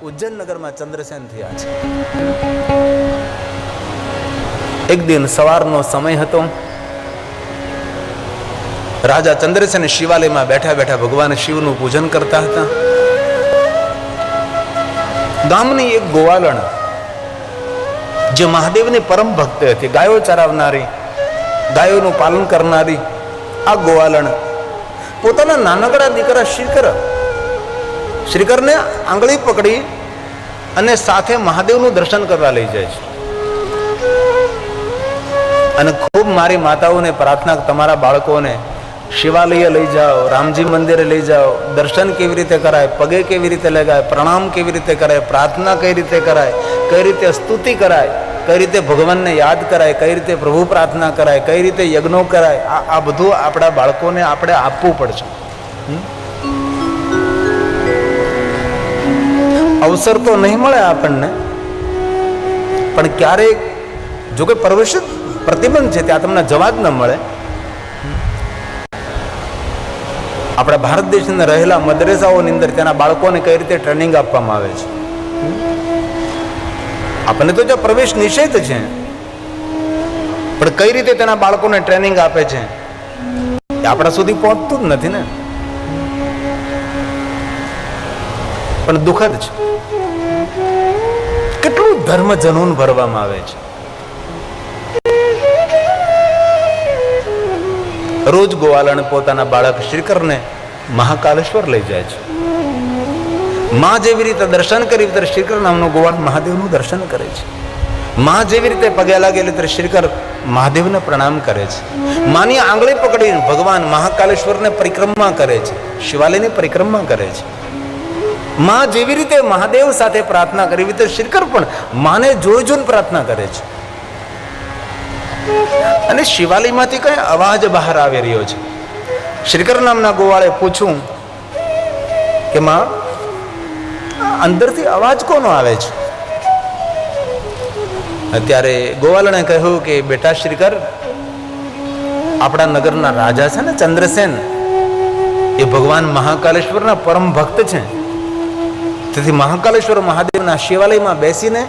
ઉજ્જૈન નગરમાં ચંદ્રસેન થયા છે. એક દિન સવારનો સમય હતો. રાજા ચંદ્રસેન શિવાલયમાં બેઠા બેઠા ભગવાન શિવનું પૂજન કરતા હતા. ગામની એક ગોવાલણ જે મહાદેવની પરમ ભક્ત હતી, ગાયો ચરાવનારી, ગાયોનું પાલન કરનારી આ ગોવાલણ પોતાના નાનકડા દીકરા શ્રીકરને આંગળી પકડી અને સાથે મહાદેવનું દર્શન કરવા લઈ જાય છે. અને ખૂબ મારી માતાઓને પ્રાર્થના, તમારા બાળકોને શિવાલય લઈ જાઓ, રામજી મંદિરે લઈ જાઓ, દર્શન કેવી રીતે કરાય, પગે કેવી રીતે લગાય, પ્રણામ કેવી રીતે કરાય, પ્રાર્થના કઈ રીતે કરાય, કઈ રીતે સ્તુતિ કરાય, કઈ રીતે ભગવાનને યાદ કરાય, કઈ રીતે પ્રભુ પ્રાર્થના કરાય, કઈ રીતે યજ્ઞો કરાય, આ બધું આપણા બાળકોને આપણે આપવું પડશે. અવસર તો નહીં મળે આપણને, પણ ક્યારેક જો કે પ્રતિબંધ છે ત્યાં તમને જવા જ ન મળે. આપણા ભારત દેશની રહેલા મદ્રેસાઓની અંદર તેના બાળકોને કઈ રીતે ટ્રેનિંગ આપવામાં આવે છે. આપણને તો જો પ્રવેશ નિષેધ છે, પણ કઈ રીતે તેના બાળકોને ટ્રેનિંગ આપે છે એ આપણા સુધી પહોંચતું જ નથી ને. પણ દુઃખદ છે કેટલું ધર્મ જનૂન ભરવામાં આવે છે. રોજ ગોવાલણ પોતાના બાળક શ્રીકરને મહાકાલેશ્વર લઈ જાય છે. માં જેવી રીતે દર્શન કરી ત્યારે શ્રીકર નામનો ગોવાળ મહાદેવનું દર્શન કરે છે. માં જેવી રીતે પગે લાગેલી ત્યારે શ્રીકર મહાદેવને પ્રણામ કરે છે. માની આંગળી પકડીને ભગવાન મહાકાલેશ્વરને પરિક્રમા કરે છે, શિવાલયની પરિક્રમા કરે છે. માં જેવી રીતે મહાદેવ સાથે પ્રાર્થના કરી ત્યારે શ્રીકર પણ માને જોઈને પ્રાર્થના કરે છે. અને શિવાલયમાંથી કઈ અવાજ બહાર આવી રહ્યો છે. શ્રીકર નામના ગોવાળે પૂછ્યું કે માં, અંદરથી અવાજ કોનો આવે છે? અત્યારે ગોવાલણે કહ્યું કે બેટા શ્રીકર, આપણા નગરના રાજા છે ને ચંદ્રસેન, એ ભગવાન મહાકાલેશ્વરના પરમ ભક્ત છે. તેથી મહાકાલેશ્વર મહાદેવના શિવાલયમાં બેસીને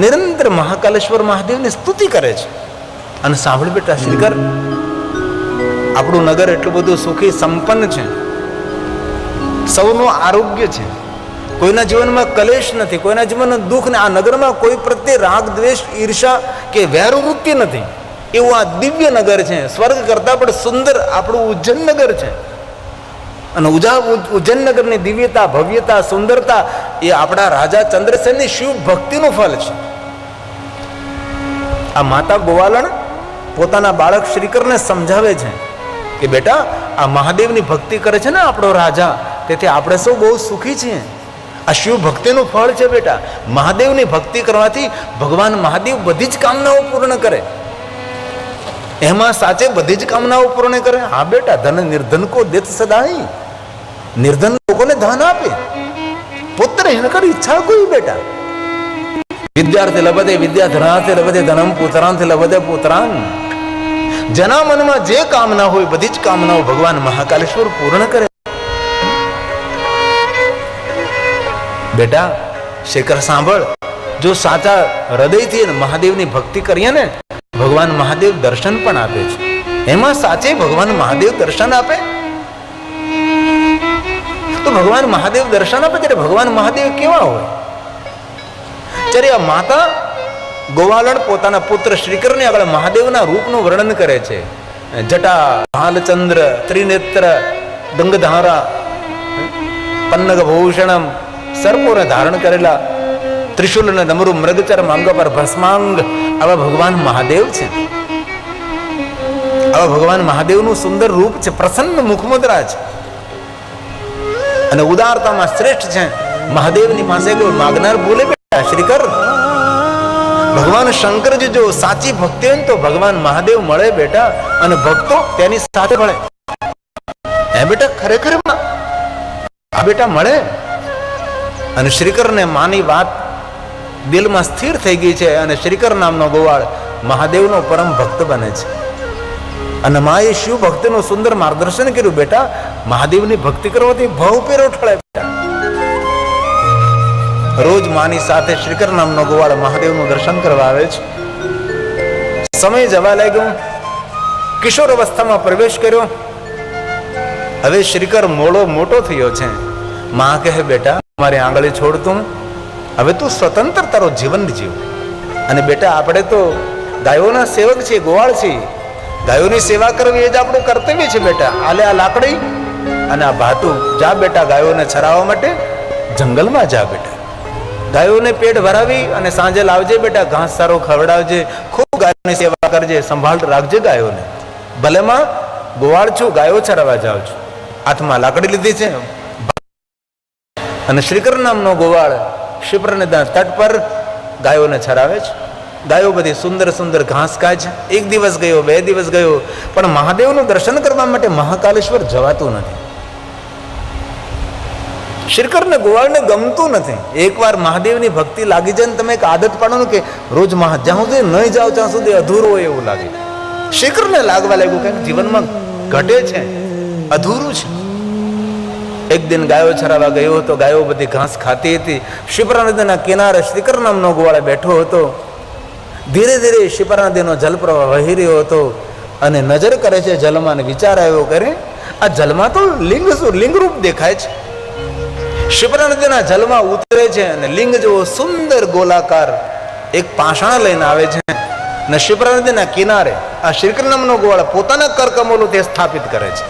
નિરંતર મહાકાલેશ્વર મહાદેવની સ્તુતિ કરે છે. અને સાંભળ બેટા શ્રીકર, આપણું નગર એટલું બધું સુખી સંપન્ન છે, સૌનું આરોગ્ય છે, કોઈના જીવનમાં કલેશ નથી, કોઈના જીવનમાં દુઃખ ને, આ નગરમાં કોઈ પ્રત્યે રાગ દ્વેષ ઈર્ષા કે વેરવૃત્તિ નથી. એવું આ દિવ્ય નગર છે, સ્વર્ગ કરતા પણ સુંદર આપણું ઉજ્જૈન નગર છે. અને ઉજ્જૈન નગરની દિવ્યતા, ભવ્યતા, સુંદરતા એ આપણા રાજા ચંદ્રસેનની શિવ ભક્તિનું ફળ છે. આ માતા ગોવાલણ પોતાના બાળક શ્રીકરને સમજાવે છે કે બેટા, આ મહાદેવની ભક્તિ કરે છે ને આપણો રાજા, તેથી આપણે સૌ બહુ સુખી છીએ. આ શિવ ભક્તિનું ફળ છે બેટા. મહાદેવની ભક્તિ કરવાથી ભગવાન મહાદેવ બધી જ કામનાઓ પૂર્ણ કરે. એમાં સાચે બધી જ કામનાઓ પૂર્ણ કરે. હા બેટા, ધન નિર્ધન કો દેત સદાઈ, નિર્ધન લોકોને ધન આપે. પુત્ર હિનકર ઈચ્છા કોઈ બેટા. વિદ્યાર્થી લભતે વિદ્યાધનાર્થી લભતે ધનમ, પુત્રાંથી લભતે પુત્રાન. જેના મનમાં જે કામના હોય બધી જ કામનાઓ ભગવાન મહાકાલેશ્વર પૂર્ણ કરે. બેટા શ્રીકર સાંભળ, જો સાચા હૃદયથી મહાદેવની ભક્તિ કરીએ ને, ભગવાન મહાદેવ દર્શન પણ આપે છે. એમાં સાચે ભગવાન મહાદેવ દર્શન આપે તો ભગવાન મહાદેવ દર્શન આપે ત્યારે ભગવાન મહાદેવ કેવા હોય? ત્યારે આ માતા ગોવાલણ પોતાના પુત્ર શ્રીકરને આગળ મહાદેવના રૂપનું વર્ણન કરે છે. જટા, ભાલચંદ્ર, ત્રિનેત્ર, ગંગધારા, પન્નગ ભૂષણમ, સર્પોને ધારણ કરેલા, ત્રિશુલ અને ડમરુ, મૃગચર્મ, અંગ પર ભસ્માંગ, આવા ભગવાન મહાદેવ છે. આવા ભગવાન મહાદેવનું સુંદર રૂપ છે, પ્રસન્ન મુખમુદ્રા છે અને ઉદારતામાં શ્રેષ્ઠ છે. મહાદેવની પાસે માગનાર બોલે બેટા શ્રીકર, ભગવાન શંકરજી જો સાચી ભક્તિ હોય તો ભગવાન મહાદેવ મળે બેટા, અને ભક્તો તેની સાથે મળે. હે બેટા, ખરેખર આ બેટા મળે. અને શ્રીકરને માની વાત દિલમાં સ્થિર થઈ ગઈ છે અને શ્રીકર નામનો ગોવાળ મહાદેવનો પરમ ભક્ત બને છે. અને માએ શિવ ભક્તિનું સુંદર માર્ગદર્શન કર્યું. બેટા, મહાદેવની ભક્તિ કરવાથી ભવ પેરો ઠળે બેટા. રોજ માની સાથે શ્રીકર નામનો ગોવાળ મહાદેવનું દર્શન કરવા આવે છે. સમય જવા લાગ્યો, કિશોર અવસ્થામાં પ્રવેશ કર્યો. હવે શ્રીકર મોટો થયો છે. માં કહે, બેટા મારી આંગળી છોડ તું, હવે તું સ્વતંત્ર તારો જીવન જીવ. અને બેટા આપણે તો ગાયોના સેવક છે, ગોવાળ છે, ગાયોની સેવા કરવી એ જ આપણું કર્તવ્ય છે. બેટા આલે આ લાકડી અને આ ભાતું, જા બેટા ગાયોને ચરાવવા માટે જંગલમાં જા બેટા. ગાયોને પેટ ભરાવી અને સાંજે લાવજે બેટા, ઘાસ સારો ખવડાવજે, ખૂબ ગાયોની સેવા કરજે, સંભાળ રાખજે ગાયોને. ભલે માં ગોવાળ છું, ગાયો ચરાવવા જાઉં છું. હાથમાં લાકડી લીધી છે અને શ્રીકર નામનો ગોવાળ ક્ષિપ્ર નદીના તટ પર ગાયોને ચરાવે છે. ગાયો બધી સુંદર સુંદર ઘાસ ખાય છે. એક દિવસ ગયો, 2 દિવસ ગયો, પણ મહાદેવનું દર્શન કરવા માટે મહાકાલેશ્વર જવાતું નથી. શ્રીકરને ગોવાળને ગમતું નથી. એકવાર મહાદેવની ભક્તિ લાગી જાય ને તમે એક આદત પાડો કે રોજ જ્યાં સુધી નહીં જાઓ ત્યાં સુધી અધૂરું હોય એવું લાગે. શ્રીકરને લાગવા લાગ્યું કંઈક જીવનમાં ઘટે છે, અધૂરું છે. એક દિન ગાયો ચરાવવા ગયો હતો. ગાયો બધી ઘાસ ખાતી હતી. શિપ્રા નદીના કિનારે શ્રીકર નામનો ગોવાળ બેઠો હતો. ધીરે ધીરે શિપ્રા નદીનો જલપ્રવાહ વહી રહ્યો હતો અને નજર કરે છે જલમાં, વિચાર આવ્યો કરે આ જલમાં તો લિંગરૂપ દેખાય છે. શિપ્રા નદીના જલમાં ઉતરે છે અને લિંગ જેવો સુંદર ગોલાકાર એક પાષાણ લઈને આવે છે અને શિપ્રા નદીના કિનારે આ શ્રીકર નામનો ગોવાળ પોતાના કરકમલો તે સ્થાપિત કરે છે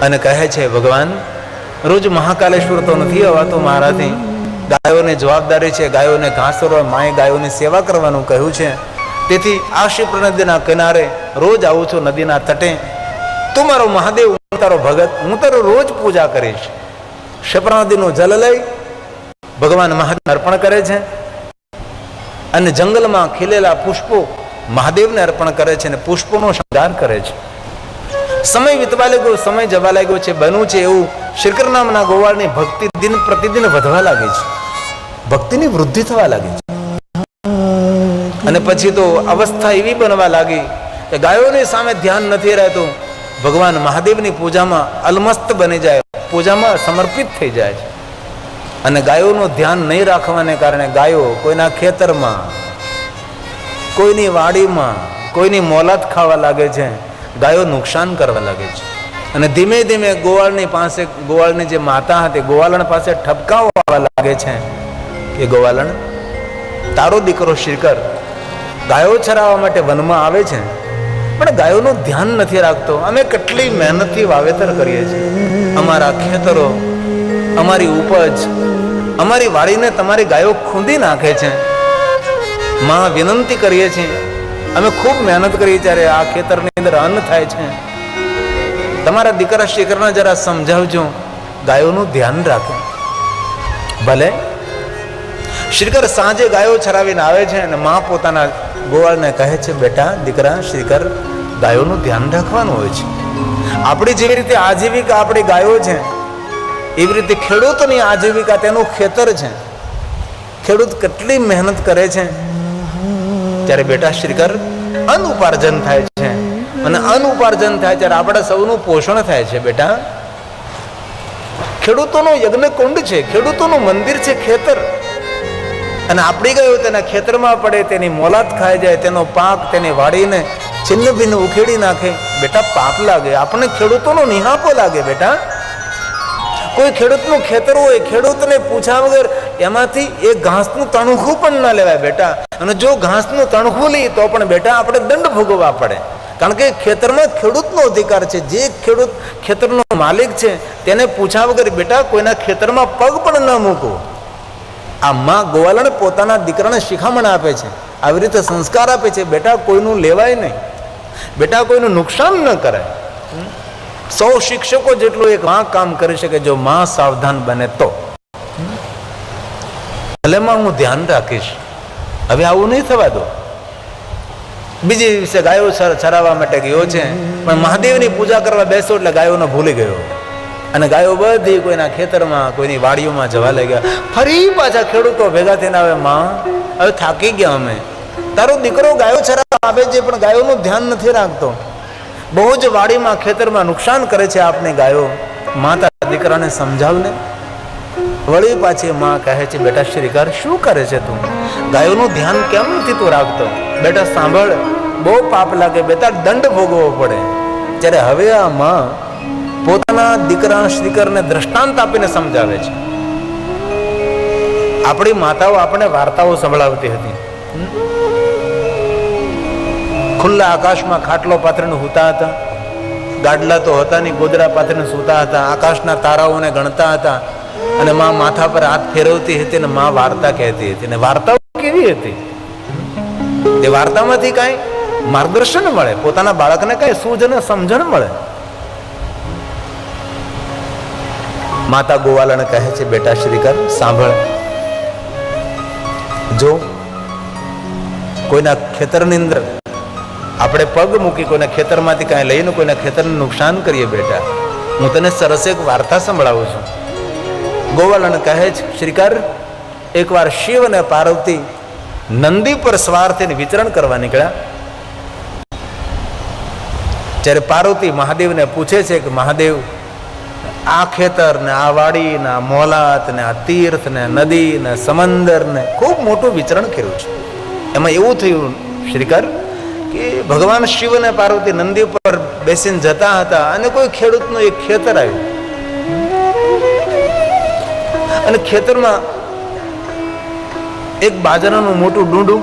અને કહે છે, ભગવાન રોજ મહાકાલેશ્વર તો નથી અવાતું મારાથી, ગાયોની જવાબદારી છે, ગાયોને ઘાસ ચરવા, માએ ગાયોની સેવા કરવાનું કહ્યું છે, તેથી આ શિપ્રા નદીના કિનારે રોજ આવું છું, નદીના તટે. તું મારો મહાદેવ, હું તારો ભગત, હું તારો રોજ પૂજા કરીશ. શિપ્રા નદીનું જલ લઈ ભગવાન મહાદેવને અર્પણ કરે છે અને જંગલમાં ખીલેલા પુષ્પો મહાદેવને અર્પણ કરે છે અને પુષ્પોનો શણગાર કરે છે. સમય વીતવા લાગ્યો, સમય જવા લાગ્યો છે. બન્યું છે એવું, શ્રીકર નામના ગોવાળની ભક્તિ દિન પ્રતિદિન વધવા લાગે છે, ભક્તિની વૃદ્ધિ થવા લાગી છે. અને પછી તો અવસ્થા એવી બનવા લાગી કે ગાયોની સામે ધ્યાન નથી રહેતું. ભગવાન મહાદેવની પૂજામાં અલમસ્ત બની જાય, પૂજામાં સમર્પિત થઈ જાય છે. અને ગાયોનું ધ્યાન નહીં રાખવાને કારણે ગાયો કોઈના ખેતરમાં, કોઈની વાડીમાં, કોઈની મોલાત ખાવા લાગે છે. ગાયો નુકસાન કરવા લાગે છે અને ધીમે ધીમે ગોવાળની પાસે, ગોવાળની જે માતા હતી, ગોવાળણ પાસે ઠપકાઓ આવવા લાગે છે કે ગોવાળણ, તારો દીકરો શ્રીકર ગાયો ચરાવવા માટે વનમાં આવે છે પણ ગાયોનું ધ્યાન નથી રાખતો. અમે કેટલી મહેનતથી વાવેતર કરીએ છીએ, અમારા ખેતરો, અમારી ઉપજ, અમારી વાડીને તમારી ગાયો ખૂંદી નાખે છે. માં વિનંતી કરીએ છીએ, અમે ખૂબ મહેનત કરી ત્યારે આ ખેતરની અંદર અન્ન થાય છે. તમારા દીકરા શ્રીકરને જરા સમજાવજો, ગાયોનું ધ્યાન રાખે. ભલે. શ્રીકર સાંજે ગાયો ચરાવીને આવે છે અને માં પોતાના ગોવાળને કહે છે, બેટા દીકરા શ્રીકર, ગાયોનું ધ્યાન રાખવાનું હોય છે. આપણી જેવી રીતે આજીવિકા આપણી ગાયો છે, એવી રીતે ખેડૂતોની આજીવિકા તેનું ખેતર છે. ખેડૂત કેટલી મહેનત કરે છે ત્યારે બેટા શ્રીકર અન્ન ઉપાર્જન થાય છે અને અન્ન ઉપાર્જન થાય ત્યારે આપણા સૌનું પોષણ થાય છે. બેટા ખેડૂતોનો યજ્ઞ કુંડ છે, ખેડૂતોનું મંદિર છે ખેતર, અને આપણી ગયો તેના ખેતરમાં પડે, તેની મોલાત ખાઈ જાય, તેનો પાક તેની વાડીને છિન્ન ભિન્ન ઉખેડી નાખે. બેટા પાપ લાગે, આપણને ખેડૂતોનો નિહાપો લાગે. બેટા કોઈ ખેડૂતનું ખેતર હોય, ખેડૂતને પૂછ્યા વગર એમાંથી એક ઘાસનું તણખું પણ ના લેવાય બેટા. અને જો ઘાસનું તણખું લઈએ તો પણ બેટા આપણે દંડ ભોગવવા પડે, કારણ કે ખેતરમાં ખેડૂતનો અધિકાર છે. જે ખેડૂત ખેતરનો માલિક છે તેને પૂછ્યા વગર બેટા કોઈના ખેતરમાં પગ પણ ન મૂકો. આ માં ગોવાળણ પોતાના દીકરાને શિખામણ આપે છે, આવી રીતે સંસ્કાર આપે છે, બેટા કોઈનું લેવાય નહીં, બેટા કોઈનું નુકસાન ન કરાય. 100 શિક્ષકો જેટલું એક માં કામ કરી શકે જો માં સાવધાન બને તો. ભલે માં હું ધ્યાન રાખીશ, હવે આવું નહીં થવા દો. બીજી દિવસે ગાયો ચરાવવા માટે ગયો છે પણ મહાદેવની પૂજા કરવા બેસો એટલે ગાયોને ભૂલી ગયો અને ગાયો બધી કોઈના ખેતરમાં, કોઈની વાડીઓમાં જવા લાગ્યા. ફરી પાછા ખેડૂતો ભેગા થઈને આવે, માં હવે થાકી ગયા અમે, તારો દીકરો ગાયો ચરાવવા આવે છે પણ ગાયોનું ધ્યાન નથી રાખતો, બહુ જ વાડીમાં ખેતરમાં નુકસાન કરે છે આપને ગાયો. માતા દીકરાને સમજાવને. વળી પાછી માં કહે છે, બેટા શ્રીકર શું કરે છે તું? ગાયોનું ધ્યાન કેમ નથી તું રાખતો? બેટા સાંભળ, બહુ પાપ લાગે બેટા, દંડ ભોગવવો પડે. ત્યારે હવે આ માં પોતાના દીકરા શ્રીકરને દ્રષ્ટાંત આપીને સમજાવે છે. આપણી માતાઓ આપણે વાર્તાઓ સંભળાવતી હતી. ખુલ્લા આકાશમાં ખાટલો પાથરીને સૂતા હતા, ગાડલા તો હતા નહીં, ગોદડા પાથરીને સૂતા હતા, આકાશના તારાઓને ગણતા હતા, અને માં માથા પર હાથ ફેરવતી હતી અને માં વાર્તા કહેતી હતી. અને વાર્તાઓ કેવી હતી? તે વાર્તામાંથી કાંઈ માર્ગદર્શન મળે, પોતાના બાળકને કાંઈ સૂઝ અને સમજણ મળે. માતા ગોવાલને કહે છે, બેટા શ્રીકર સાંભળ, જો કોઈના ખેતરની અંદર આપણે પગ મૂકી કોઈના ખેતરમાંથી કાંઈ લઈને કોઈના ખેતરને નુકસાન કરીએ બેટા, હું તને સરસ એક વાર્તા સંભળાવું છું. ગોવાલન કહે છે, શ્રીકર એકવાર શિવ અને પાર્વતી નંદી પર સવાર થઈને વિચરણ કરવા નીકળ્યા. જ્યારે પાર્વતી મહાદેવને પૂછે છે કે મહાદેવ, આ ખેતર ને આ વાડી ને આ મોલાત ને આ તીર્થ ને નદી ને સમંદર ને ખૂબ મોટું વિચરણ કર્યું છે. એમાં એવું થયું શ્રીકર કે ભગવાન શિવ અને પાર્વતી નંદી પર બેસીને જતા હતા અને કોઈ ખેડૂતનું એક ખેતર આવ્યું અને ખેતરમાં એક બાજરાનું મોટું ડુંડું.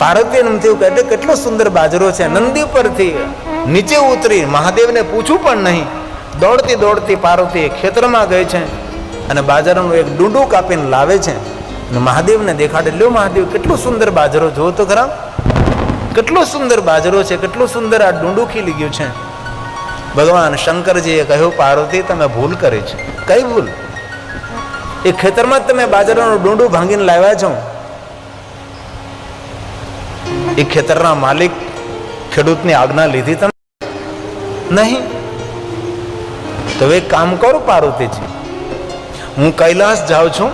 પાર્વતી એમ થયું કે કેટલો સુંદર બાજરો છે. નંદી પરથી નીચે ઉતરી મહાદેવને પૂછવું પણ નહીં, દોડતી દોડતી પાર્વતી ખેતરમાં ગઈ છે અને બાજરાનું એક ડુંડું કાપીને લાવે છે અને મહાદેવને દેખાડે. લ્યો મહાદેવ, કેટલો સુંદર બાજરો, જોવો તો ખરા, કેટલો સુંદર બાજરો છે, કેટલું સુંદર આ ડુંડું ખીલી ગયું છે. ભગવાન શંકરજીએ કહ્યું, પાર્વતી તમે ભૂલ કરી છે. કઈ ભૂલ? એ ખેતરમાં તમે બાજરાનું ડુંડું ભાંગીને લાવ્યા છો. એ ખેતરના માલિક ખેડૂતની આજ્ઞા લીધી તમે નહીં? તો એક કામ કરો પાર્વતીજી, હું કૈલાસ જાઉં છું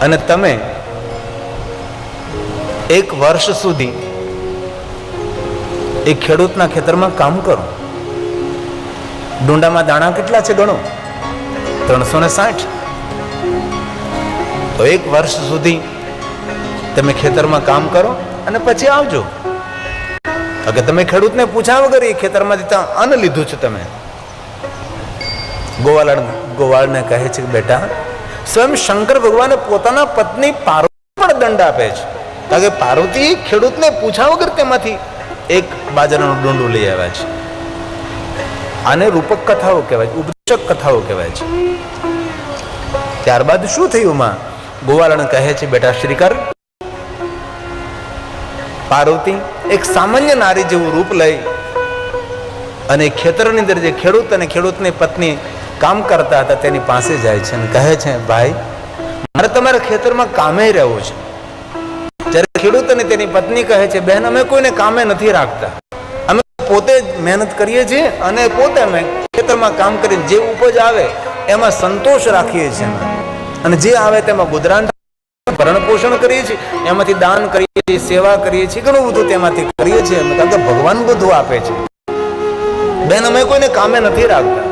અને તમે 1 વર્ષ સુધી એ ખેડૂતના ખેતરમાં કામ કરો. ડુંડામાં દાણા કેટલા છે ગણો, 360. તો 1 વર્ષ સુધી તમે ખેતરમાં કામ કરો અને પછી આવજો. કે તમે ખેડૂતને પૂછ્યા વગર એ ખેતરમાંથી ત્યાં અન્ન લીધું છે તમે. ગોવાળને કહે છે કે બેટા, સ્વયં શંકર ભગવાને પોતાના પત્ની પાર્વતી પણ દંડ આપે છે, કારણ કે પાર્વતી ખેડૂતને પૂછ્યા વગર તેમાંથી એક બાજરાનું ડુંડું લઈ આવ્યા છે. આને રૂપક કથાઓ કહેવાય, ઉપદેશક કથાઓ કહેવાય છે. ત્યારબાદ શું થયું? માં ગોવાળન કહે છે, બેટા શ્રીકર, પાર્વતી એક સામાન્ય નારી જેવું રૂપ લઈ અને ખેતરની અંદર જે ખેડૂત અને ખેડૂતની પત્ની કામ કરતા હતા તેની પાસે જાય છે અને કહે છે, ભાઈ મારે તમારા ખેતરમાં કામે રહેવું છે. જ્યારે ખેડૂત અને તેની પત્ની કહે છે, બહેન અમે કોઈને કામે નથી રાખતા, અમે પોતે જ મહેનત કરીએ છીએ અને પોતે અમે ખેતરમાં કામ કરીને જે ઉપજ આવે એમાં સંતોષ રાખીએ છીએ અને જે આવે તેમાં ગુજરાન ભરણ પોષણ કરીએ છીએ, એમાંથી દાન કરીએ છીએ, સેવા કરીએ છીએ, ઘણું બધું તેમાંથી કરીએ છીએ, કારણ કે ભગવાન બધું આપે છે. બેન અમે કોઈને કામે નથી રાખતા.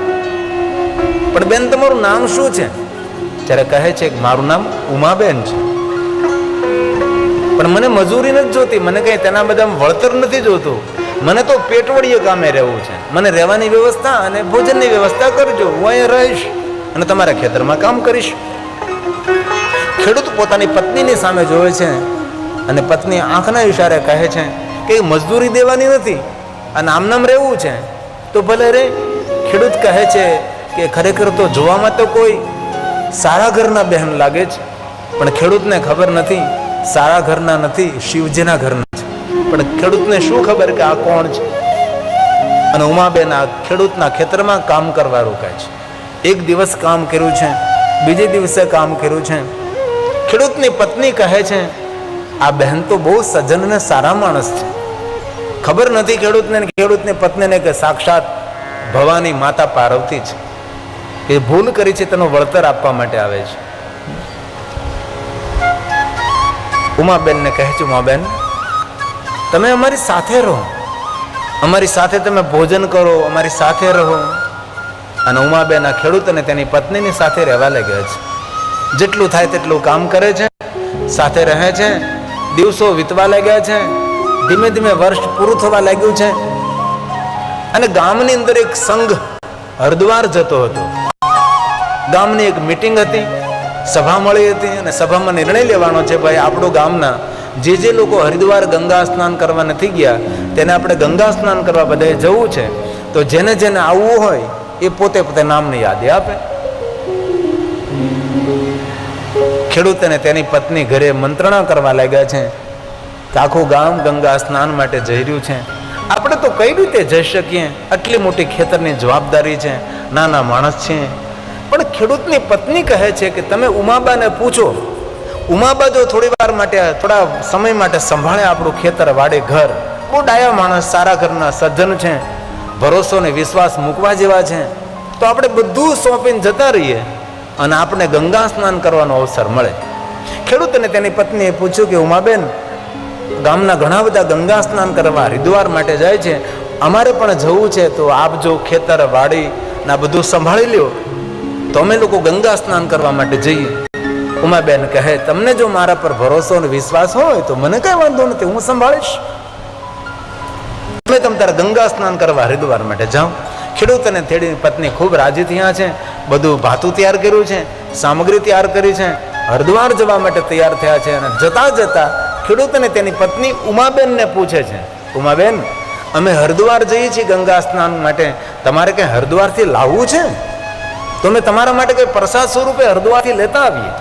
પણ બેન તમારું નામ શું છે? ત્યારે કહે છે કે મારું નામ ઉમાબેન છે, પણ મને મજૂરી નથી જોતી, મને કઈ તેના બધા વળતર નથી જોતું, મને તો પેટવડીએ કામે રહેવું છે, મને રહેવાની વ્યવસ્થા અને ભોજનની વ્યવસ્થા કરજો, હું અહીંયા રહીશ અને તમારા ખેતરમાં કામ કરીશ. ખેડૂત પોતાની પત્નીની સામે જોવે છે અને પત્ની આંખના ઈશારે કહે છે કે મજદૂરી દેવાની નથી અને આમનામ રહેવું છે તો ભલે રે. ખેડૂત કહે છે કે ખરેખર તો જોવામાં તો કોઈ સારા ઘરના બહેન લાગે છે, પણ ખેડૂતને ખબર નથી સારા ઘરના નથી, શિવજીના ઘરના છે. પણ ખેડૂતને શું ખબર કે આ કોણ છે? અને ઉમાબેન આ ખેડૂતના ખેતરમાં કામ કરવા રોકાય છે. 1 દિવસ કામ કર્યું છે, બીજે દિવસે કામ કર્યું છે. ખેડૂતની પત્ની કહે છે, આ બહેન તો બહુ સજ્જન અને સારા માણસ છે. ખબર નથી ખેડૂતને ખેડૂતની પત્નીને કે સાક્ષાત ભવાની માતા પાર્વતી છે. એ ભૂલ કરી છે તેનું વળતર આપવા માટે આવે છે. ઉમાબેનને કહે છે, ઉમાબેન તમે અમારી સાથે રહો, અમારી સાથે તમે ભોજન કરો, અમારી સાથે રહો, અને ઉમાબેન આ ખેડૂત અને તેની પત્નીની સાથે રહેવા લાગ્યા છે. જેટલું થાય તેટલું કામ કરે છે, સાથે રહે છે. દિવસો વીતવા લાગ્યા છે. ધીમે ધીમે વર્ષ પૂરું થવા લાગ્યું છે. અને ગામની અંદર એક સંઘ હરિદ્વાર જતો હતો. ગામની એક મીટિંગ હતી, સભા મળી હતી, અને સભામાં નિર્ણય લેવાનો છે, ભાઈ આપણું ગામના જે લોકો હરિદ્વાર ગંગા સ્નાન કરવા નથી ગયા તેને આપણે ગંગા સ્નાન કરવા બધાએ જવું છે. તો જેને જેને આવવું હોય એ પોતે પોતે નામની યાદી આપે. ખેડૂત અને તેની પત્ની ઘરે મંત્રણા કરવા લાગ્યા છે કે આખું ગામ ગંગા સ્નાન માટે જઈ રહ્યું છે, આપણે તો કઈ રીતે જઈ શકીએ? આટલી મોટી ખેતરની જવાબદારી છે, નાના માણસ છે. પણ ખેડૂતની પત્ની કહે છે કે તમે ઉમાબાને પૂછો, ઉમાબા જો થોડા સમય માટે સંભાળે આપણું ખેતર, વાડે, ઘર. બહુ ડાયા માણસ, સારા ઘરના સજ્જન છે, ભરોસો ને વિશ્વાસ મૂકવા જેવા છે, તો આપણે બધું સોંપીને જતા રહીએ અને આપણે ગંગા સ્નાન કરવાનો અવસર મળે. ખેડૂત અને તેની પત્નીએ પૂછ્યું કે ઉમાબેન, ગામના ઘણા બધા ગંગા સ્નાન કરવા હરિદ્વાર માટે જાય છે, અમારે પણ જવું છે, તો આપ જો ખેતર વાડી ના બધું સંભાળી લ્યો તો અમે લોકો ગંગા સ્નાન કરવા માટે જઈએ. ઉમાબેન કહે, તમને જો મારા પર ભરોસો અને વિશ્વાસ હોય તો મને કઈ વાંધો નથી, હું સંભાળીશ. તમે તારા ગંગા સ્નાન કરવા હરિદ્વાર માટે જાઓ. ખેડૂત અને તેની પત્ની ખૂબ રાજી થયા છે. બધું ભાતું તૈયાર કર્યું છે, સામગ્રી તૈયાર કરી છે, હરિદ્વાર જવા માટે તૈયાર થયા છે. અને જતા જતા ખેડૂત અને તેની પત્ની ઉમાબેનને પૂછે છે, ઉમાબેન, અમે હરિદ્વાર જઈએ છીએ ગંગા સ્નાન માટે, તમારે કઈ હરિદ્વારથી લાવવું છે? તો અમે તમારા માટે કઈ પ્રસાદ સ્વરૂપે હરિદ્વારથી લેતા આવીએ.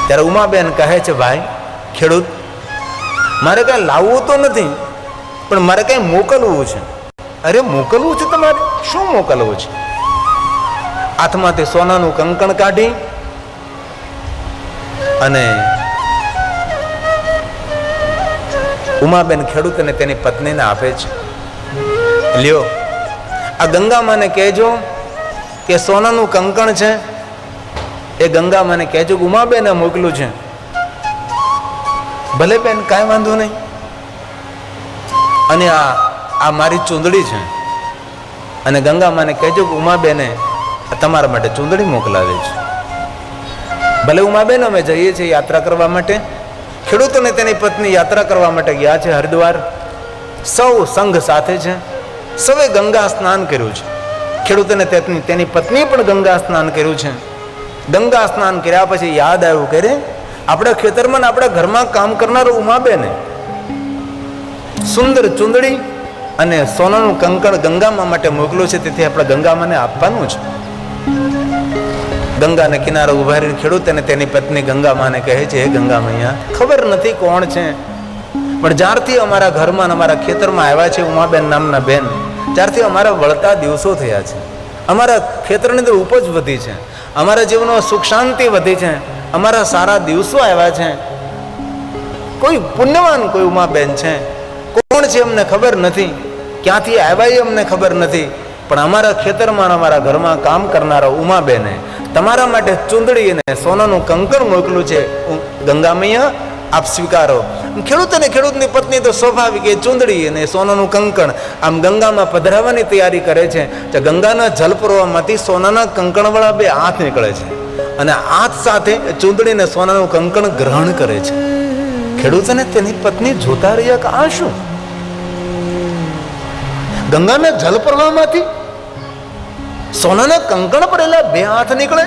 ત્યારે ઉમાબેન કહે છે, ભાઈ ખેડૂત, મારે કઈ લાવવું તો નથી, પણ મારે કઈ મોકલવું છે. અરે મોકલવું છે? તમારે શું મોકલવું છે? હાથમાંથી સોનાનું કંકણ કાઢી અને ઉમાબેન ખેડૂત અને તેની પત્નીને આપે છે. લ્યો, આ ગંગામાને કહેજો કે સોનાનું કંકણ છે, એ ગંગામાને કહેજો કે ઉમાબેને મોકલું છે. ભલે બેન, કાંઈ વાંધો નહીં. અને આ મારી ચૂંદડી છે, અને ગંગામાને કહેજો કે ઉમાબેને તમારા માટે ચૂંદડી મોકલાવે છે. ભલે ઉમાબેન, અમે જઈએ છીએ યાત્રા કરવા માટે. ખેડૂતોને તેની પત્ની યાત્રા કરવા માટે ગયા છે હરિદ્વાર. સૌ સંઘ સાથે છે, સૌએ ગંગા સ્નાન કર્યું છે. ખેડૂતોને તેની પત્નીએ પણ ગંગા સ્નાન કર્યું છે. ગંગા સ્નાન કર્યા પછી યાદ આવ્યું કે રે, આપણા ખેતરમાં આપણા ઘરમાં કામ કરનારો ઉમાબેને સુંદર ચૂંદડી અને સોનાનું કંકણ ગંગામા માટે મોકલ્યું છે, તેથી આપણે ગંગામાને આપવાનું છે. ગંગાને કિનારે ઉભા રહીને ખેડૂત અને તેની પત્ની ગંગામાને કહે છે, હે ગંગા મૈયા, ખબર નથી કોણ છે, પણ જ્યારથી અમારા ઘરમાં અમારા ખેતરમાં આવ્યા છે ઉમાબેન નામના બેન, ત્યારથી અમારા વળતા દિવસો થયા છે. અમારા ખેતરની અંદર ઉપજ વધી છે, અમારા જીવનમાં સુખ શાંતિ વધી છે, અમારા સારા દિવસો આવ્યા છે. કોઈ પુણ્યવાન કોઈ ઉમાબેન છે, કોણ છે અમને ખબર નથી, ક્યાંથી આવ્યા એ અમને ખબર નથી, પણ અમારા ખેતરમાં અમારા ઘરમાં કામ કરનારા ઉમાબેને તમારા માટે ચૂંદડી અને સોનાનું કંકણ મોકલું છે. ગંગા મૈયા, આપ સ્વીકારો. ખેડૂત અને ખેડૂતની પત્ની તો સ્વાભાવિક એ ચૂંદડી અને સોનાનું કંકણ આમ ગંગામાં પધરાવવાની તૈયારી કરે છે. ગંગાના જલ પ્રવાહમાંથી સોનાના કંકણવાળા બે હાથ નીકળે છે, અને હાથ સાથે ચૂંદડી અને સોનાનું કંકણ ગ્રહણ કરે છે. ખેડૂત અને તેની પત્ની જોતા રહ્યા કે આ શું? ગંગાના જલ પ્રવાહમાંથી સોનાના કંકણ પડેલા બે હાથ નીકળે,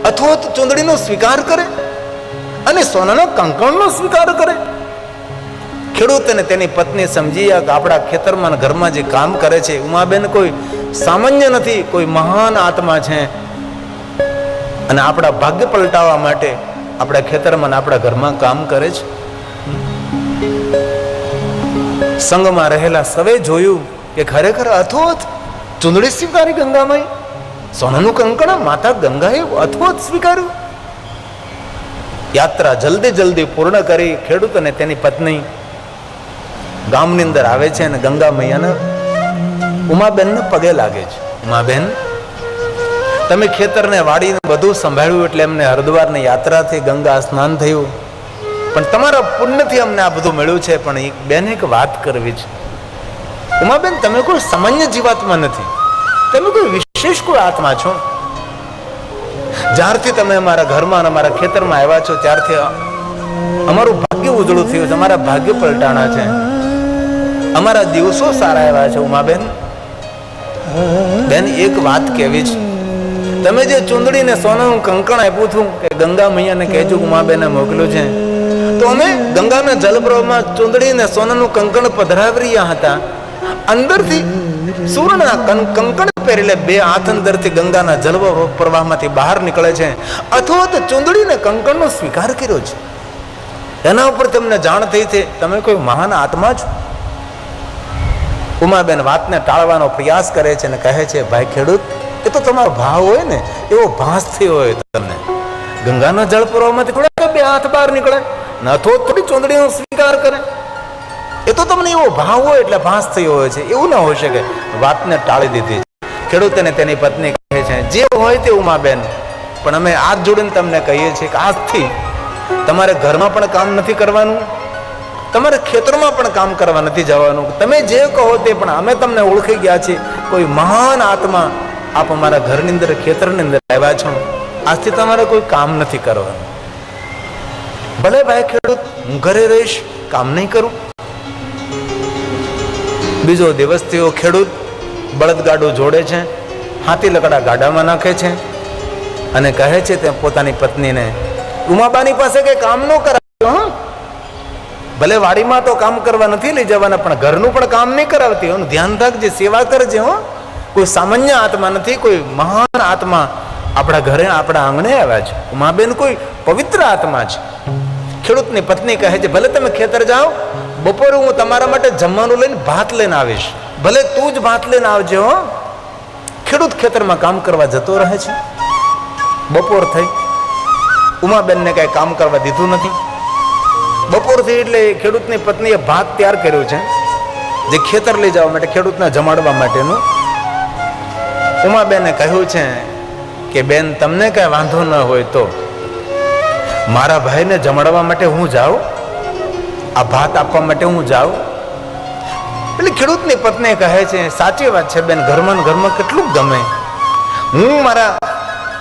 અથવા તો ચૂંદડીનો સ્વીકાર કરે અને સોનાના કંકણનો સ્વીકાર કરે. ખેડૂત અને તેની પત્ની સમજી ગયા કે આપણા ખેતરમાં ઘરમાં જે કામ કરે છે ઉમાબેન કોઈ સામાન્ય નથી, કોઈ મહાન આત્મા છે, અને આપણા ભાગ્ય પલટાવવા માટે આપણા ખેતરમાં આપણા ઘરમાં કામ કરે છે. સંઘમાં રહેલા સવે જોયું કે ખરેખર અથોત ચૂંદડી સ્વીકારી ગંગામાં, સોનાનું કંકણ માતા ગંગાએ અથોત સ્વીકાર્યું. યાત્રા જલ્દી પૂર્ણ કરી ખેડૂત અને તેની પત્ની ગામની અંદર આવે છે અને ગંગા મૈયાને ઉમાબેનને પગે લાગે છે. ઉમાબેન, તમે ખેતરને વાડીને બધું સંભાળ્યું એટલે એમને હરિદ્વારની યાત્રાથી ગંગા સ્નાન થયું, પણ તમારા પુણ્યથી અમને આ બધું મળ્યું છે. પણ એક બેન એક વાત કરવી છે. ઉમાબેન, તમે કોઈ સામાન્ય જીવાત્મા નથી, તમે કોઈ વિશેષ કોઈ આત્મા છો. જ્યારથી તમે અમારા ઘરમાં અને અમારા ખેતરમાં આવ્યા છો ત્યારથી અમારું ભાગ્ય ઉજળું થયું છે, અમારા ભાગ્ય પલટાણા છે, અમારા દિવસો સારા આવ્યા છે. ઉમાબેન, બેન એક વાત કહેવી છે. તમે જે ચૂંદડી ને સોનાનું કંકણ આપ્યું હતું કે ગંગા મૈયાને કહેજો ઉમાબેને મોકલ્યું છે, તો અમે ગંગાના જલપ્રવાહમાં ચૂંદડી ને સોનાનું કંકણ પધરાવી રહ્યા હતા. અંદરથી સુવર્ણના કંકણ પહેરેલે બે હાથ અંદરથી ગંગાના જલ પ્રવાહમાંથી બહાર નીકળે છે, અથવા તો ચૂંદડી ને કંકણનો સ્વીકાર કર્યો છે. એના ઉપર તમને જાણ થઈ છે તમે કોઈ મહાન આત્મા છો. ઉમાબેન વાતને ટાળવાનો પ્રયાસ કરે છે અને કહે છે, ભાઈ ખેડૂત, એ તો તમારો ભાવ હોય ને એવો ભાસ થયો હોય તમને. ગંગાના જળ પ્રવાહમાંથી થોડા બે હાથ બહાર નીકળે ન તો થોડી ચૂંદડીનો સ્વીકાર કરે. એ તો તમને એવો ભાવ હોય એટલે ભાસ થયો હોય છે, એવું ના હોઈ શકે. વાતને ટાળી દીધી. ખેડૂત અને તેની પત્ની કહે છે, જે હોય તે ઉમાબેન, પણ અમે હાથ જોડીને તમને કહીએ છીએ કે આજથી તમારે ઘરમાં પણ કામ નથી કરવાનું, તમારે ખેતરમાં પણ કામ કરવા નથી જવાનું. તમે જે કહો તે, પણ અમે તમને ઓળખી ગયા છીએ. કોઈ મહાન આત્મા આપ અમારા ઘરની અંદર ખેતરની અંદર આવ્યા છો. આજથી તમારે કોઈ કામ નથી કરવાનું. ભલે ભાઈ ખેડૂત, હું ઘરે રહીશ, કામ નહીં કરું. બીજો દિવસ થયો. ખેડૂત બળદગાડું જોડે છે, હાથી લકડા ગાડામાં નાખે છે અને કહે છે તે પોતાની પત્નીને, ઉમાબાની પાસે કઈ કામ ન કરાવ્યો. ભલે વાડીમાં તો કામ કરવા નથી લઈ જવાના, પણ ઘરનું પણ કામ નહીં કરાવતી. એનું ધ્યાન રાખજે, સેવા કરજે. હો, કોઈ સામાન્ય આત્મા નથી, કોઈ મહાન આત્મા આપણા ઘરે આપણા આંગણે આવ્યા છે. ઉમાબેન કોઈ પવિત્ર આત્મા છે. ખેડૂતની પત્ની કહે છે, ભલે તમે ખેતર જાઓ, બપોરે હું તમારા માટે જમવાનું લઈને ભાત લઈને આવીશ. ભલે તું જ ભાત લઈને આવજે. હો, ખેડૂત ખેતરમાં કામ કરવા જતો રહે છે. બપોર થઈ, ઉમાબેનને કઈ કામ કરવા દીધું નથી. બપોર થઈ એટલે ખેડૂતની પત્નીએ ભાત તૈયાર કર્યું છે, જે ખેતર લઈ જવા માટે, ખેડૂતને જમાડવા માટેનું. ઉમાબેને કહ્યું છે કે બેન, તમને કઈ વાંધો ન હોય તો મારા ભાઈને જમાડવા માટે હું જાઉં, આ ભાત આપવા માટે હું જાઉં. એટલે ખેડૂતની પત્ની કહે છે, સાચી વાત છે બેન, ઘરમાં કેટલું ગમે. હું મારા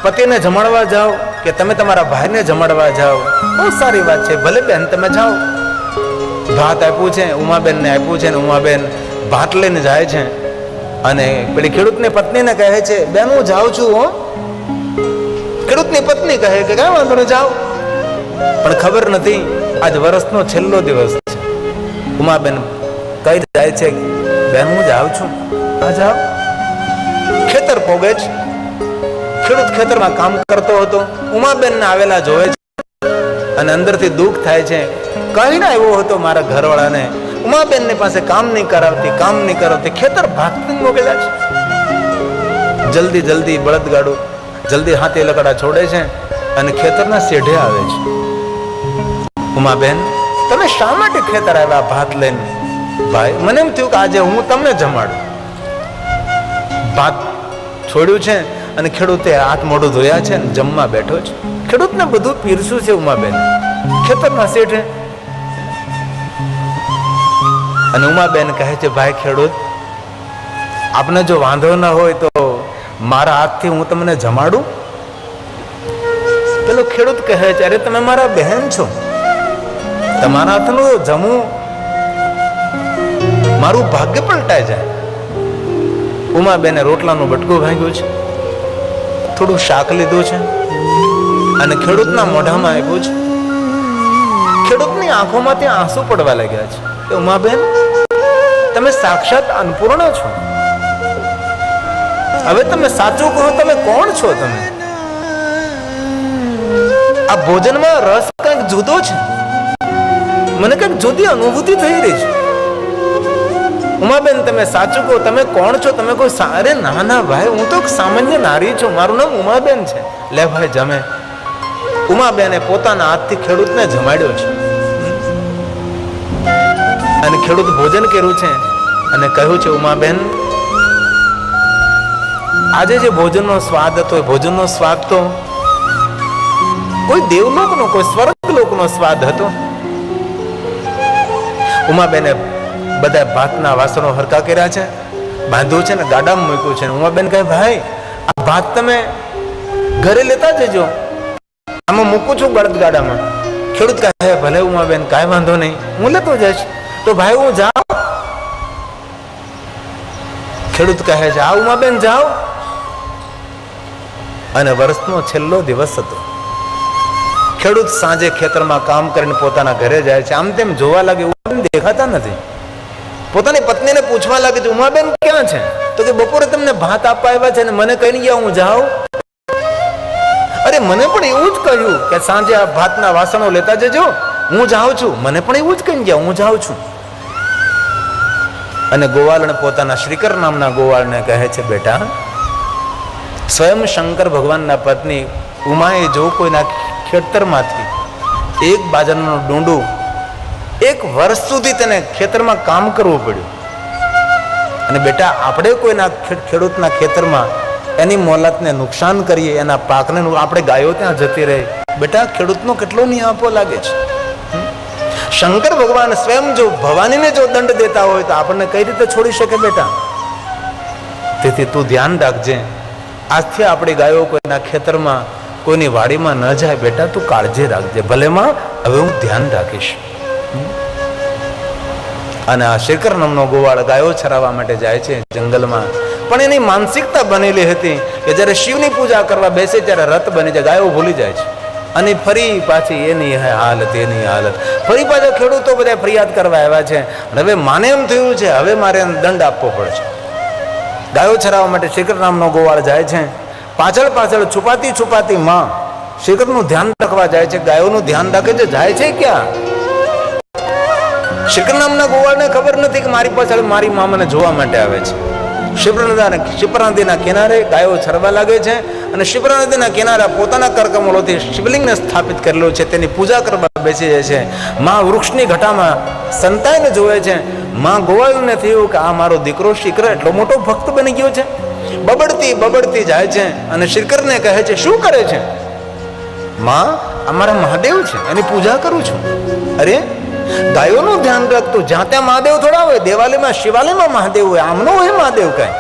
પતિને જમાડવા જાઉં કે તમે તમારા ભાઈને જમાડવા જાઓ, બહુ સારી વાત છે. ભલે બેન, તમે જાઓ. ભાત આપ્યું છે, ઉમાબેનને આપ્યું છે, ને ઉમાબેન ભાત લઈને જાય છે. અને પેલી ખેડૂતની પત્નીને કહે છે, બેન હું જાઉં છું. હો, ખેડૂતની પત્ની કહે કે કાંઈ વાંધો નહીં, જાઓ. પણ ખબર નથી આજ વર્ષનો છેલ્લો દિવસ છે. ઉમાબેન કઈ જાય છે, બેન હું જાઉં છું. હા, જાઓ. ખેતર પોગે છે. ખેડૂત ખેતરમાં કામ કરતો હતો. ઉમાબેનને આવેલા જોવે છે અને અંદરથી દુઃખ થાય છે. કહીને આવ્યો હતો મારા ઘરવાળાને, ઉમાબેનની પાસે કામ નહીં કરાવતી, ખેતર ભાગતી મોકલ્યા છે. જલ્દી બળદગાડું જલ્દી હાથી લકડા છોડે છે અને ખેતરના શેઢે આવે છે. ઉમાબેન, તમે શા માટે ખેતર આવ્યા ભાત લઈને? ભાઈ, મને એમ થયું કે આજે હું તમને જમાડું. ભાત છોડ્યું છે અને ખેડૂતે હાથ મોઢું ધોયા છે, જમવા બેઠો છે. ખેડૂતને બધું પીરસ્યું છે ઉમાબેન ખેતરના શેઠે. અને ઉમાબેન કહે છે, ભાઈ ખેડૂત, આપને જો વાંધો ન હોય તો મારા હાથથી હું તમને જમાડું. પેલો ખેડૂત કહે છે, અરે તમે મારા બહેન છો, તમારા હાથનું જમવું મારું ભાગ્ય પલટાઈ જાય. ઉમાબેને રોટલાનું બટકું ભાંગ્યું છે, થોડું શાક લીધું છે અને ખેડૂતના મોઢામાં આપ્યું છે. ખેડૂતની આંખોમાંથી આંસુ પડવા લાગ્યા છે. ઉમાબેન, તમે સાક્ષાત અન્નપૂર્ણા છો. હવે તમે સાચું કહો, તમે કોણ છો? તમે આ ભોજનમાં રસ કંઈક જુદો છે, મને કંઈક જુદી અનુભૂતિ થઈ રહી છે. ઉમાબેન, તમે સાચું કહો, તમે કોણ છો? તમે કોઈ અરે ના ભાઈ, હું તો સામાન્ય નારી છું, મારું નામ ઉમાબેન છે. લે ભાઈ, જમે. ઉમાબેને પોતાના હાથથી ખેડૂતને જમાડ્યો છે અને ખેડૂત ભોજન કર્યું છે અને કહ્યું છે, ઉમાબેન, આજે જે ભોજનનો સ્વાદ હતો એ ભોજનનો સ્વાદ તો કોઈ દેવલોકનો, કોઈ સ્વર્ગલોકનો સ્વાદ હતો. ઉમાબેને બધા ભાતના વાસણો હરકા કર્યા છે, બાંધ્યું છે ને ગાડામાં મૂક્યું છે. ઉમાબેન કહે ભાઈ આ ભાત તમે ઘરે લેતા જજો, આમાં મૂકું છું બળદ ગાડામાં. ખેડૂત કહે ભલે ઉમાબેન કાંઈ વાંધો નહીં, હું લેતો જઈશ. તો ભાઈ હું જાઉં? ખેડૂત કહે છે આ ઉમાબેન જાઓ. અને વર્ષનો છેલ્લો દિવસ હતો. ખેડૂત સાંજે ખેતરમાં કામ કરીને પોતાના ઘરે જાય છે. આમ તેમ જોવા લાગે, ઉમાબેન દેખાતા નથી. પોતાની પત્નીને પૂછવા લાગે છે ઉમાબેન ક્યાં છે? તો કે બપોરે તમને ભાત આપવા આવ્યા છે ને મને કહીને ગયા હું જાઉં. અરે મને પણ એવું જ કહ્યું કે સાંજે આ ભાતના વાસણો લેતા જજો, હું જાઉં છું. મને પણ એવું જ કહીને ગયા, હું જાઉં છું. અને ગોવાળને પોતાના શ્રીકર નામના ગોવાળને કહે છે બેટા, સ્વયં શંકર ભગવાનના પત્ની ઉમાએ જો કોઈના ખેતરમાંથી એક બાજરાનું ડુંડું એક વર્ષ સુધી તેને ખેતરમાં કામ કરવું પડ્યું. અને બેટા આપણે કોઈના ખેડૂતના ખેતરમાં એની મોલાતને નુકસાન કરીએ, એના પાકને આપણે ગાયો ત્યાં જતી રહે, બેટા ખેડૂતનો કેટલો નિયાપો લાગે છે. શંકર ભગવાન સ્વયં જો ભવાનીને જો દંડ દેતા હોય તો આપણને કઈ રીતે છોડી શકે બેટા? તેથી તું ધ્યાન રાખજે, આજથી આપણી ગાયો કોઈના ખેતરમાં કોઈની વાડીમાં ન જાય. બેટા તું કાળજી રાખજે. ભલે માં, હવે હું ધ્યાન રાખીશ. અને આ શેખર નામનો ગોવાળ ગાયો ચરાવવા માટે જાય છે જંગલમાં. પણ એની માનસિકતા બનેલી હતી કે જ્યારે શિવની પૂજા કરવા બેસે ત્યારે રત બની જાય, ગાયો ભૂલી જાય છે. અને ફરી પાછી એની હાલત એની હાલત. ફરી પાછા ખેડૂતો બધા ફરિયાદ કરવા આવ્યા છે. હવે માને એમ થયું છે હવે મારે દંડ આપવો પડશે. ગાયો ચરાવવા માટે શેખર નામનો ગોવાળ જાય છે. પાછળ પાછળ છુપાતી છુપાતી માં શેખરનું ધ્યાન રાખવા જાય છે, ગાયોનું ધ્યાન રાખે છે. જાય છે ક્યાં? શેખર નામના ગોવાળને ખબર નથી કે મારી પાછળ મારી મા મને જોવા માટે આવે છે. શિપ્રા નદીના કિનારે ગાયો ચરવા લાગે છે. અને શિપ્રા નદીના કિનારે પોતાના કરકમળોથી શિવલિંગને સ્થાપિત કરેલું છે, તેની પૂજા કરવા બેસી જાય છે. માં વૃક્ષની ઘટામાં સંતાઈને જોવે છે. માં ગોવાળને થયું કે આ મારો દીકરો શિખર એટલો મોટો ભક્ત બની ગયો છે. બબડતી બબડતી જાય છે અને શિખરને કહે છે શું કરે છે? માં અમારા મહાદેવ છે, એની પૂજા કરું છું. અરે ગાયોનું ધ્યાન રાખતું, જ્યાં ત્યાં મહાદેવ થોડા હોય. દેવાલયમાં શિવાલયમાં મહાદેવ હોય, આમનો હોય મહાદેવ કાંઈ.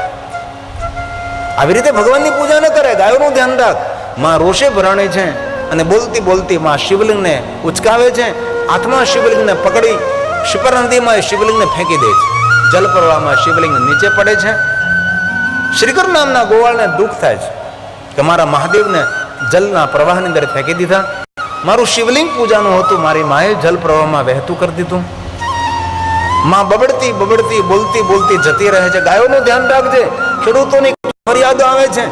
આવી રીતે ભગવાનની પૂજા ન કરે, ગાયોનું ધ્યાન રાખ. માં રોષે ભરાણે છે અને બોલતી બોલતી માં શિવલિંગને ઉચકાવે છે. હાથમાં શિવલિંગને પકડી શિપ્રા નદીમાં શિવલિંગને ફેંકી દે છે. જલ પ્રવાહમાં શિવલિંગ નીચે પડે છે. શ્રીકર નામના ગોવાળને દુઃખ થાય છે કે મારા મહાદેવને જલના પ્રવાહની અંદર ફેંકી દીધા. મારું શિવલિંગ પૂજાનું હતું, મારી માએ જલ પ્રવાહમાં વહેતું કરી દીધું. માં બબડતી બબડતી બોલતી બોલતી જતી રહે છે. ગાયોનું ધ્યાન રાખજે. ખેડૂતોની ફરિયાદો આવે છે,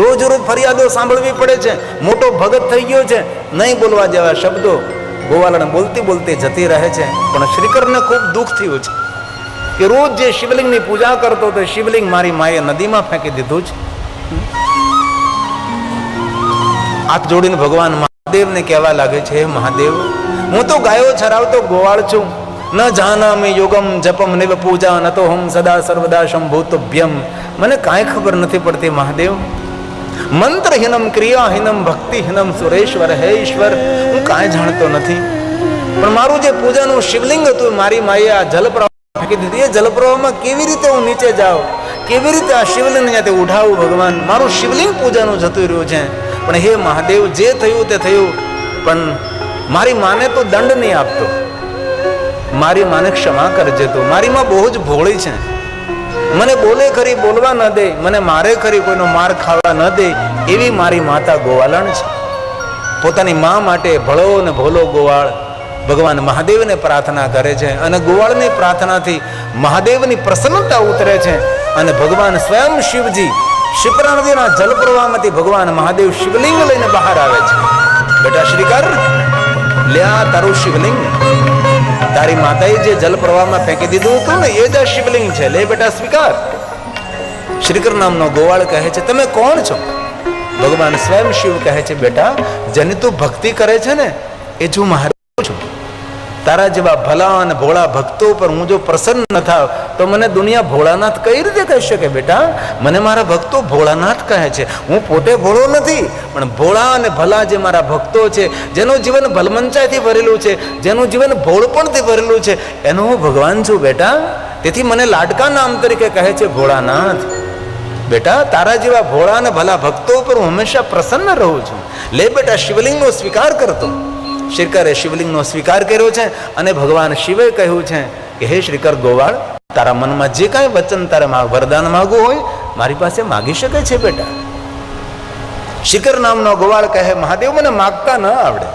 રોજ રોજ ફરિયાદો સાંભળવી પડે છે. મોટો ભગત થઈ ગયો છે, નહીં બોલવા જેવા શબ્દો. ગોવાળને બોલતી બોલતી જતી રહે છે. પણ શ્રીકરને ખૂબ દુઃખ થયું છે કે રોજ જે શિવલિંગની પૂજા કરતો તો શિવલિંગ મારી માએ નદીમાં ફેંકી દીધું છે. હાથ જોડીને ભગવાન મહાદેવને કહેવા લાગે છે, હે મહાદેવ, હું તો ગાયો ચરાવતો ગોવાળ છું. ન જાનામિ યોગમ જપમ નિવ પૂજા ન તો હમ સદા સર્વદા શંભૂતભ્યમ. મને કાંઈ ખબર નથી પડતી મહાદેવ. મંત્રહીનમ ક્રિયાહીનમ ભક્તિહીનમ સુરેશ્વર, હે ઈશ્વર, હું કાંઈ જાણતો નથી. પણ મારું જે પૂજાનું શિવલિંગ હતું મારી માએ આ જલપ્રવાહ ફેંકી દીધું. એ જલપ્રવાહમાં કેવી રીતે હું નીચે જાઉં? કેવી રીતે આ શિવલિંગ ત્યાંથી ઉઠાવું? ભગવાન, મારું શિવલિંગ પૂજાનું જતું રહ્યું છે. પણ હે મહાદેવ, જે થયું તે થયું, પણ મારી માને તો દંડ નહીં આપતો. મારી માને ક્ષમા કરજે તું. મારી માં બહુ જ ભોળી છે. મને બોલે ખરી, બોલવા ન દે. મને મારે ખરી, કોઈનો માર ખાવા ન દે. એવી મારી માતા ગોવાળણ છે. પોતાની મા માટે ભળો ને ભોલો ગોવાળ ભગવાન મહાદેવને પ્રાર્થના કરે છે. અને ગોવાળની પ્રાર્થનાથી મહાદેવની પ્રસન્નતા ઉતરે છે. અને ભગવાન સ્વયં શિવજી શિપ્રા નદીના જલપ્રવાહમાંથી ભગવાન મહાદેવ શિવલિંગ લઈને બહાર આવે છે. બેટા શ્રીકર, લે આ તારું શિવલિંગ. તારી માતાએ જે જલપ્રવાહમાં ફેંકી દીધું હતું ને એ જ આ શિવલિંગ છે. લે બેટા સ્વીકાર. શ્રીકર નામનો ગોવાળ કહે છે, તમે કોણ છો? ભગવાન સ્વયં શિવ કહે છે, બેટા જેની તું ભક્તિ કરે છે ને એ જ હું મહાદેવ છું. તારા જેવા ભલા અને ભોળા ભક્તો પર હું જો પ્રસન્ન ન થાવ તો મને દુનિયા ભોળાનાથ કઈ રીતે કહી શકે? બેટા, મને મારા ભક્તો ભોળાનાથ કહે છે. હું પોતે ભોળો નથી, પણ ભોળા અને ભલા જે મારા ભક્તો છે, જેનું જીવન ભલમંચાઈથી ભરેલું છે, જેનું જીવન ભોળપણથી ભરેલું છે, એનો હું ભગવાન છું. બેટા, તેથી મને લાડકા નામ તરીકે કહે છે ભોળાનાથ. બેટા તારા જેવા ભોળા અને ભલા ભક્તો ઉપર હું હંમેશા પ્રસન્ન રહું છું. લે બેટા શિવલિંગનો સ્વીકાર કરતો. શ્રીકરે શિવલિંગનો સ્વીકાર કર્યો છે અને ભગવાન શિવે કહ્યું છે કે હે શ્રીકર ગોવાળ, તારા મનમાં જે કાંઈ વચન તારે વરદાન માગવું હોય મારી પાસે માગી શકે છે બેટા. શ્રીકર નામનો ગોવાળ કહે મહાદેવ મને માગતા ન આવડે,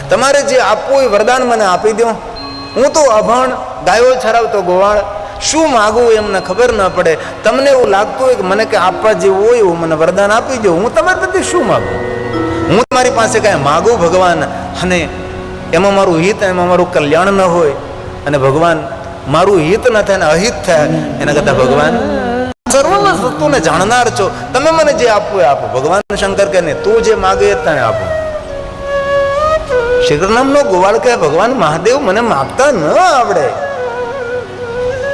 તમારે જે આપવું હોય વરદાન મને આપી દો. હું તો અભણ ગાયો છરાવતો ગોવાળ, શું માગવું એમને ખબર ન પડે. તમને એવું લાગતું હોય કે મને કે આપવા જેવું હોય એવું મને વરદાન આપી દો, હું તમારી પ્રત્યે શું માગું? હું તમારી પાસે કાંઈ માગું ભગવાન અને એમાં મારું હિત, એમાં મારું કલ્યાણ ન હોય અને ભગવાન મારું હિત ન થાય ને અહિત થાય, એના કરતા ભગવાન સર્વના સત્તુને જાણનાર છો, તમે મને જે આપવું એ આપો. ભગવાન શંકર કહે ને તું જે માગે એ તને આપો. શ્રીકર નામનો ગોવાળ કહે ભગવાન મહાદેવ મને માગતા ન આવડે,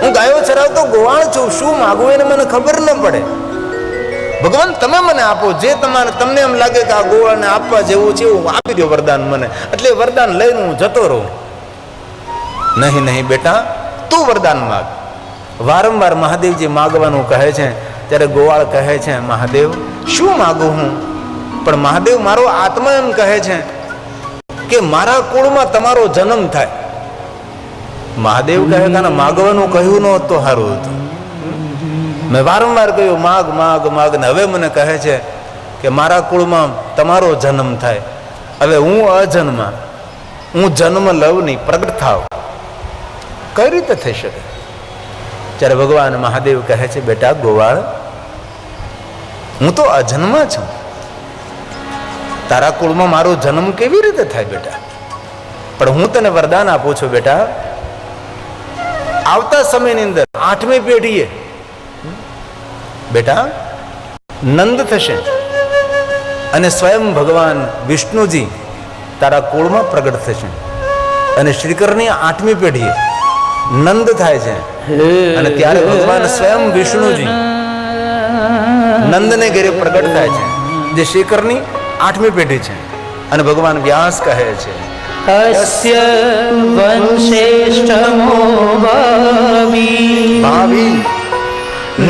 હું ગાયો ચરાવતો ગોવાળ છું, શું માગવું એને મને ખબર ન પડે. ભગવાન તમે મને આપો, જે તમને એમ લાગે કે આ ગોવાળને આપવા જેવું છે એવું આપી દો વરદાન મને, એટલે વરદાન લઈને હું જતો રહું. નહીં નહીં બેટા, તું વરદાન માગ. વારંવાર મહાદેવજી માગવાનું કહે છે ત્યારે ગોવાળ કહે છે મહાદેવ શું માગું હું? પણ મહાદેવ મારો આત્મા એમ કહે છે કે મારા કુળમાં તમારો જન્મ થાય. મહાદેવ કહે કે માગવાનું કહ્યું નહોતું તો સારું હતું. મેં વારંવાર કહ્યું માગ માગ માગ ને હવે મને કહે છે કે મારા કુળમાં તમારો જન્મ થાય. હવે હું અજન્મા, હું જન્મ લઉં નહીં, પ્રગટ થાવ. કઈ રીતે થઈ શકે? ત્યારે ભગવાન મહાદેવ કહે છે બેટા ગોવાળ, હું તો અજન્મા છું, તારા કુળમાં મારો જન્મ કેવી રીતે થાય બેટા? પણ હું તને વરદાન આપું છું બેટા, આવતા સમયની અંદર 8મી પેઢીએ બેટા નંદ થશે અને સ્વયં ભગવાન વિષ્ણુજી તારા કુળમાં પ્રગટ થશે. અને શ્રીકરની 8મી પેઢીએ નંદ થાય છે અને ત્યારે ભગવાન સ્વયં વિષ્ણુજી નંદને ઘેરે પ્રગટ થાય છે, જે શ્રીકરની 8મી પેઢી છે. અને ભગવાન વ્યાસ કહે છે અસ્ય વંશેષ્ઠમો ભાવી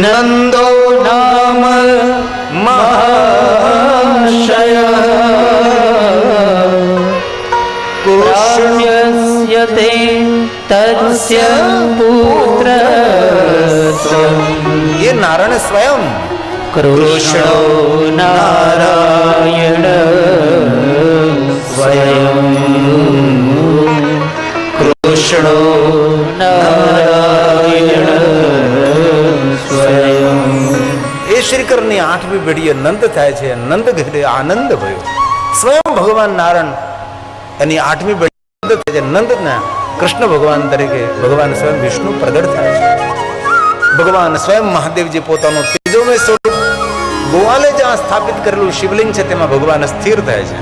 નંદો નામ મહાશય કૃષ્ણસ્ય તે તસ્ય પુત્ર એ નારાયણ સ્વયં કૃષ્ણો નારાયણ સ્વયં કૃષ્ણો નારાયણ સ્વયં. એ શ્રીકરની 8મી પેઢીએ નંદ થાય છે. નંદ ઘરે આનંદ ભયો. સ્વયં ભગવાન નારાયણ એની 8મી પેઢી નંદ થાય છે. નંદના કૃષ્ણ ભગવાન તરીકે ભગવાન સ્વયં વિષ્ણુ પ્રગટ થાય છે. ભગવાન સ્વયં મહાદેવજી પોતાનું તેજોમય સ્વરૂપ ગોવાલે જ્યાં સ્થાપિત કરેલું શિવલિંગ છે તેમાં ભગવાન સ્થિર થાય છે.